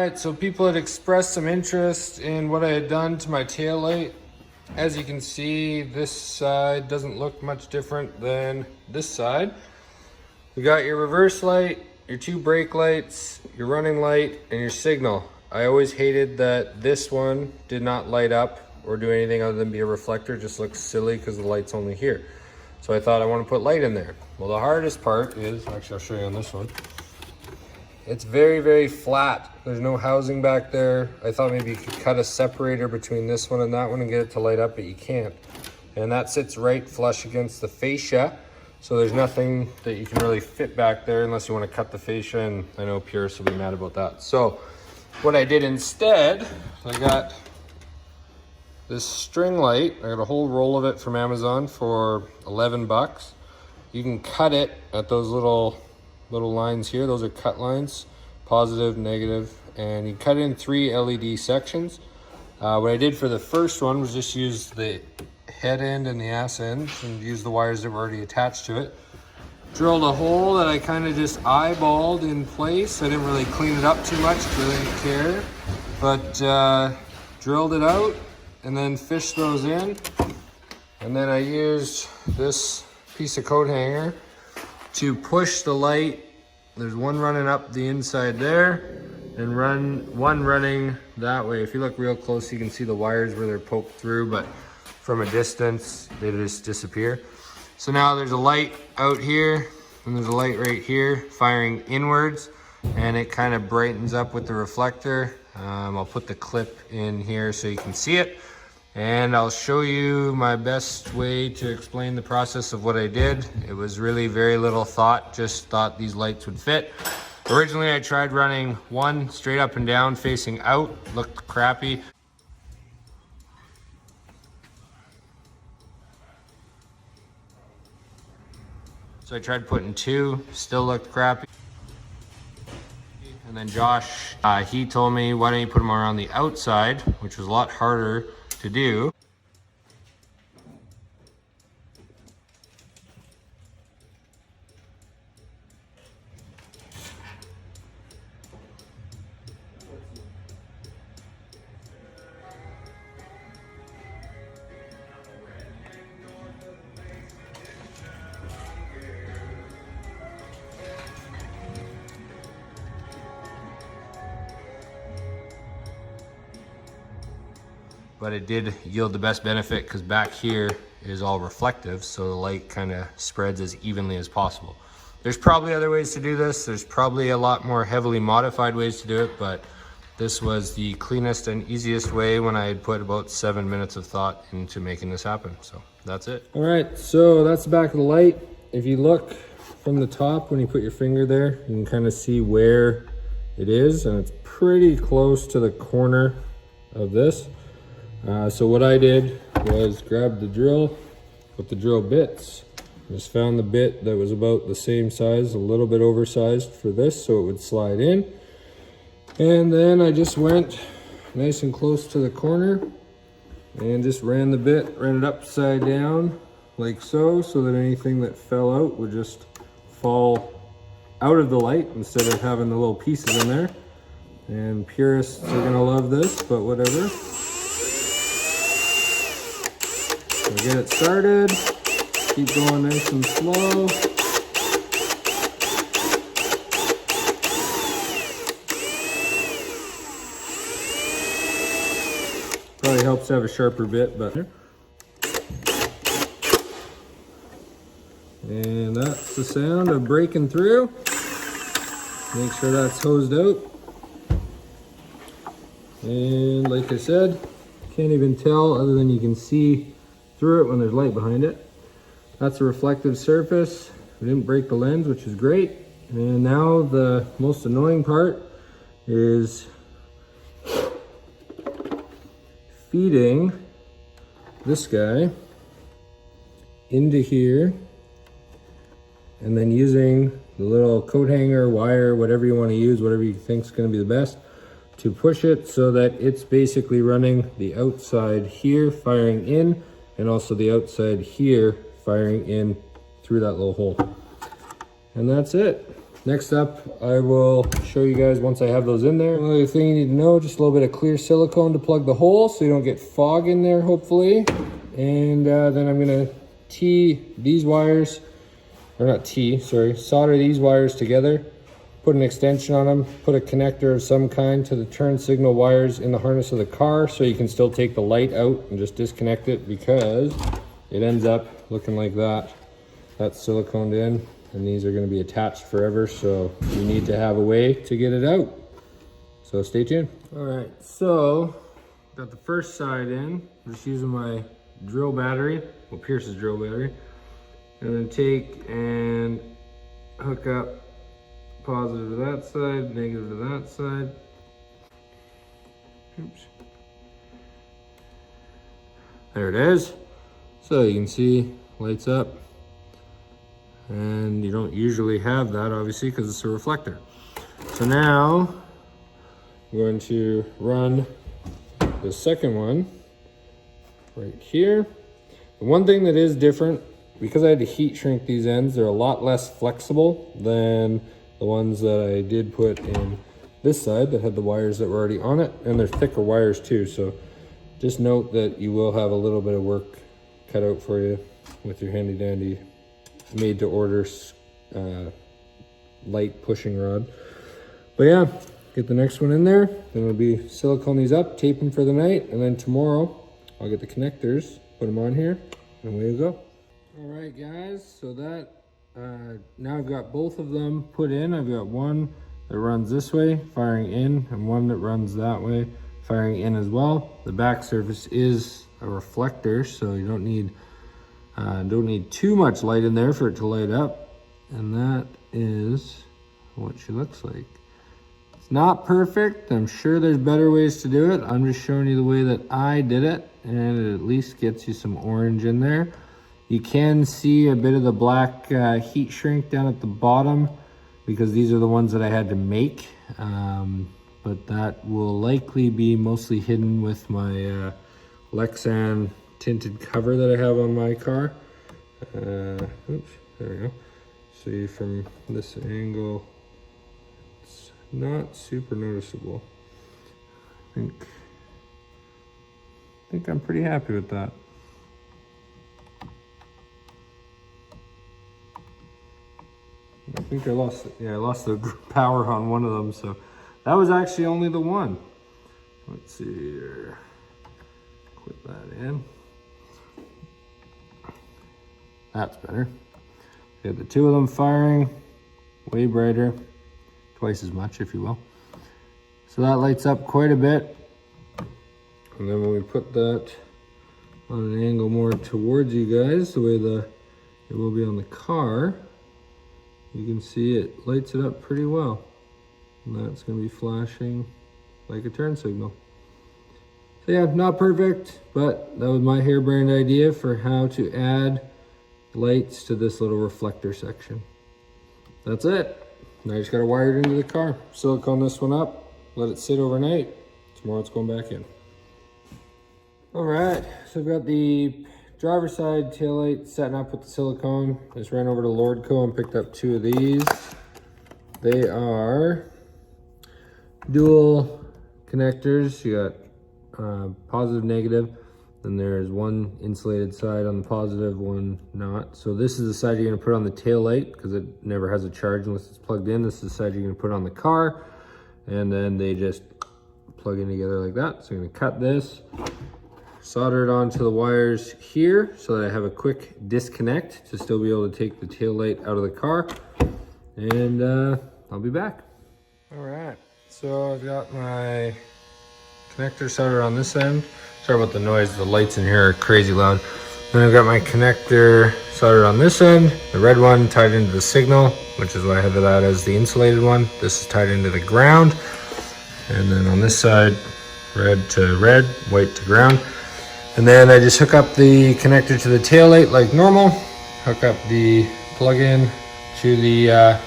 Alright, so people had expressed some interest in what I had done to my tail light. As you can see, this side doesn't look much different than this side. We got your reverse light, your two brake lights, your running light, and your signal. I always hated that this one did not light up or do anything other than be a reflector. It just looks silly because the light's only here. So I thought I want to put light in there. Well, the hardest part is, actually I'll show you on this one. It's very, very flat. There's no housing back there. I thought maybe you could cut a separator between this one and that one and get it to light up, but you can't. And that sits right flush against the fascia. So there's nothing that you can really fit back there unless you want to cut the fascia, and I know purists will be mad about that. So what I did instead, I got this string light. I got a whole roll of it from Amazon for 11 bucks. You can cut it at those little lines here. Those are cut lines, positive, negative, and you cut in 3 LED sections. What I did for the first one was just use the head end and the ass end and use the wires that were already attached to it. Drilled a hole that I kind of just eyeballed in place. I didn't really clean it up too much, really didn't care, but drilled it out and then fished those in. And then I used this piece of coat hanger to push the light. There's one running up the inside there and one running that way. If you look real close, you can see the wires where they're poked through, but from a distance, they just disappear. So now there's a light out here and there's a light right here firing inwards, and it kind of brightens up with the reflector. I'll put the clip in here so you can see it. And I'll show you my best way to explain the process of what I did. It was really very little thought, just thought these lights would fit. Originally, I tried running one straight up and down facing out, looked crappy. So I tried putting 2, still looked crappy. And then Josh, he told me, why don't you put them around the outside, which was a lot harder to do. But it did yield the best benefit because back here is all reflective, so the light kind of spreads as evenly as possible. There's probably other ways to do this. There's probably a lot more heavily modified ways to do it, but this was the cleanest and easiest way when I had put about 7 minutes of thought into making this happen. So that's it. All right, so that's the back of the light. If you look from the top, when you put your finger there, you can kind of see where it is, and it's pretty close to the corner of this. So what I did was grab the drill with the drill bits. Just found the bit that was about the same size, a little bit oversized for this, so it would slide in. And then I just went nice and close to the corner and just ran it upside down like so that anything that fell out would just fall out of the light instead of having the little pieces in there. And purists are gonna love this, but whatever. So get it started, keep going nice and slow. Probably helps to have a sharper bit, but. And that's the sound of breaking through. Make sure that's hosed out. And like I said, can't even tell other than you can see through it when there's light behind it. That's a reflective surface. We didn't break the lens, which is great. And now the most annoying part is feeding this guy into here and then using the little coat hanger, wire, whatever you want to use, whatever you think is going to be the best, to push it so that it's basically running the outside here, firing in, and also the outside here firing in through that little hole. And that's it. next up, I will show you guys once I have those in there. Another thing you need to know, just a little bit of clear silicone to plug the hole so you don't get fog in there, hopefully. And then I'm gonna tee these wires, or not tee, sorry, solder these wires together, put an extension on them, put a connector of some kind to the turn signal wires in the harness of the car so you can still take the light out and just disconnect it, because it ends up looking like that. That's siliconed in, and these are going to be attached forever, so you need to have a way to get it out. So stay tuned. All right, so got the first side in. I'm just using my drill battery, well, Pierce's drill battery, and then take and hook up positive to that side, negative to that side. Oops. There it is. So you can see, lights up. And you don't usually have that, obviously, because it's a reflector. So now I'm going to run the second one right here. The one thing that is different, because I had to heat shrink these ends, they're a lot less flexible than the ones that I did put in this side that had the wires that were already on it, and they're thicker wires too. So just note that you will have a little bit of work cut out for you with your handy dandy made to order light pushing rod. But yeah, get the next one in there, then we'll be silicone these up, tape them for the night, and then tomorrow I'll get the connectors, put them on here, and away we go. All right guys, so that now I've got both of them put in. I've got one that runs this way firing in, and one that runs that way firing in as well. The back surface is a reflector, so you don't need too much light in there for it to light up. And that is what she looks like. It's not perfect. I'm sure there's better ways to do it. I'm just showing you the way that I did it, and it at least gets you some orange in there. You can see a bit of the black heat shrink down at the bottom, because these are the ones that I had to make. But that will likely be mostly hidden with my Lexan tinted cover that I have on my car. Oops, there we go. See, from this angle, it's not super noticeable. I think I'm pretty happy with that. I think I lost the power on one of them, so that was actually only the one. Let's see here. Put that in. That's better. We have the two of them firing, way brighter, twice as much, if you will. So that lights up quite a bit. And then when we put that on an angle more towards you guys, the way it will be on the car, you can see it lights it up pretty well. And that's going to be flashing like a turn signal. So yeah, not perfect, but that was my harebrained idea for how to add lights to this little reflector section. That's it. Now you just got to wire it into the car. Silicone this one up, let it sit overnight. Tomorrow it's going back in. All right, so I've got the driver's side taillight setting up with the silicone. Just ran over to Lordco and picked up two of these. They are dual connectors. You got positive, negative. Then there's one insulated side on the positive, one not. So this is the side you're gonna put on the tail light, because it never has a charge unless it's plugged in. This is the side you're gonna put on the car, and then they just plug in together like that. So I'm gonna cut this, solder it onto the wires here so that I have a quick disconnect to still be able to take the tail light out of the car, and I'll be back. All right, so I've got my connector soldered on this end. Sorry about the noise, the lights in here are crazy loud. Then I've got my connector soldered on this end, the red one tied into the signal, which is why I have that as the insulated one. This is tied into the ground. And then on this side, red to red, white to ground. And then I just hook up the connector to the tail light like normal, hook up the plug-in to the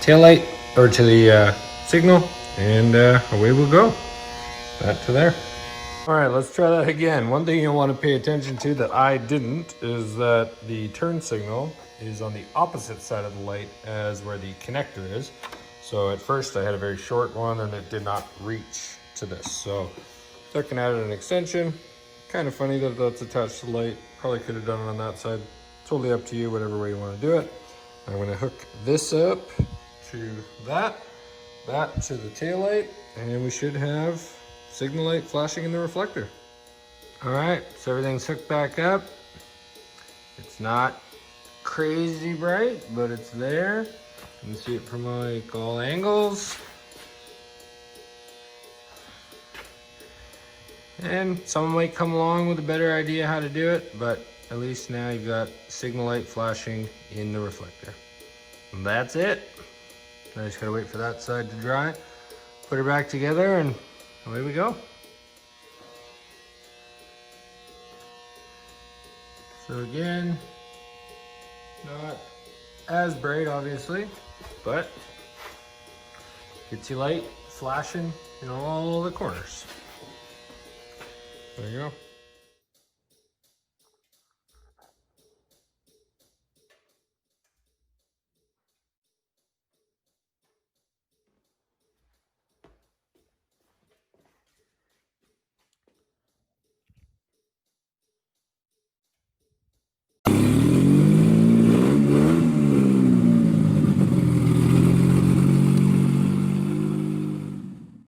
tail light, or to the signal, and away we'll go. That to there. All right, let's try that again. One thing you'll want to pay attention to that I didn't is that the turn signal is on the opposite side of the light as where the connector is. So at first I had a very short one and it did not reach to this. So looking at it an extension, kind of funny that that's attached to the light. Probably could have done it on that side. Totally up to you, whatever way you want to do it. I'm going to hook this up to that to the tail light, and we should have signal light flashing in the reflector. All right, so everything's hooked back up. It's not crazy bright, but it's there. You can see it from like all angles. And someone might come along with a better idea how to do it, but at least now you've got signal light flashing in the reflector. And that's it. I just gotta wait for that side to dry, put her back together, and away we go. So again, not as bright obviously, but gets you light flashing in all the corners. There you go.